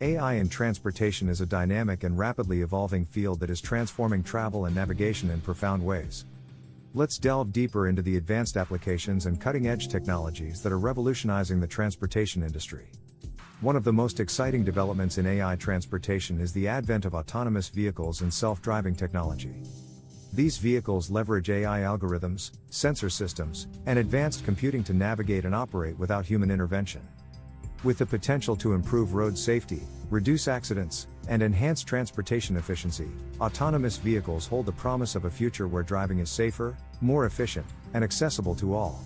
AI in transportation is a dynamic and rapidly evolving field that is transforming travel and navigation in profound ways. Let's delve deeper into the advanced applications and cutting-edge technologies that are revolutionizing the transportation industry. One of the most exciting developments in AI transportation is the advent of autonomous vehicles and self-driving technology. These vehicles leverage AI algorithms, sensor systems, and advanced computing to navigate and operate without human intervention. With the potential to improve road safety, reduce accidents, and enhance transportation efficiency, autonomous vehicles hold the promise of a future where driving is safer, more efficient, and accessible to all.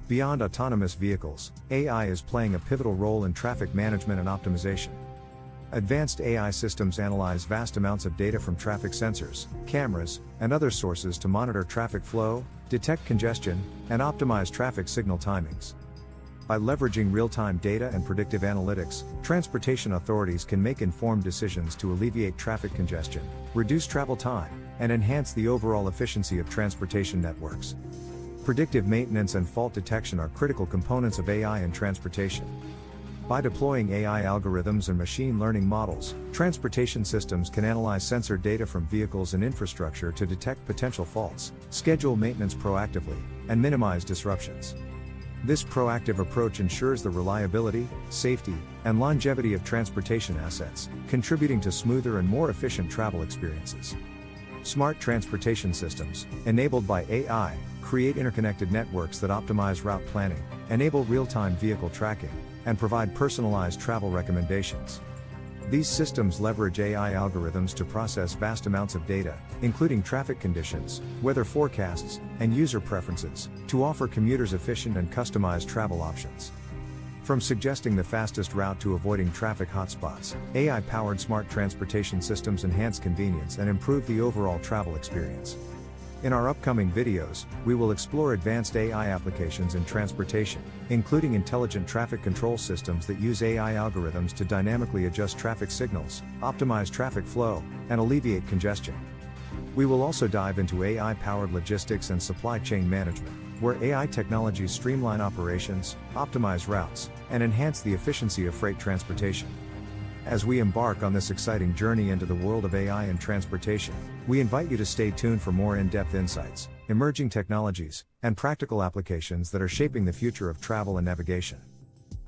Beyond autonomous vehicles, AI is playing a pivotal role in traffic management and optimization. Advanced AI systems analyze vast amounts of data from traffic sensors, cameras, and other sources to monitor traffic flow, detect congestion, and optimize traffic signal timings. By leveraging real-time data and predictive analytics, transportation authorities can make informed decisions to alleviate traffic congestion, reduce travel time, and enhance the overall efficiency of transportation networks. Predictive maintenance and fault detection are critical components of AI in transportation. By deploying AI algorithms and machine learning models, transportation systems can analyze sensor data from vehicles and infrastructure to detect potential faults, schedule maintenance proactively, and minimize disruptions. This proactive approach ensures the reliability, safety, and longevity of transportation assets, contributing to smoother and more efficient travel experiences. Smart transportation systems, enabled by AI, create interconnected networks that optimize route planning, enable real-time vehicle tracking, and provide personalized travel recommendations. These systems leverage AI algorithms to process vast amounts of data, including traffic conditions, weather forecasts, and user preferences, to offer commuters efficient and customized travel options. From suggesting the fastest route to avoiding traffic hotspots, AI-powered smart transportation systems enhance convenience and improve the overall travel experience. In our upcoming videos, we will explore advanced AI applications in transportation, including intelligent traffic control systems that use AI algorithms to dynamically adjust traffic signals, optimize traffic flow, and alleviate congestion. We will also dive into AI-powered logistics and supply chain management, where AI technologies streamline operations, optimize routes, and enhance the efficiency of freight transportation. As we embark on this exciting journey into the world of AI in transportation, we invite you to stay tuned for more in-depth insights, emerging technologies, and practical applications that are shaping the future of travel and navigation.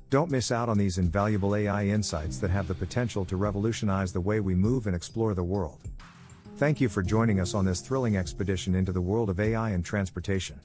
Don't miss out on these invaluable AI insights that have the potential to revolutionize the way we move and explore the world. Thank you for joining us on this thrilling expedition into the world of AI and transportation.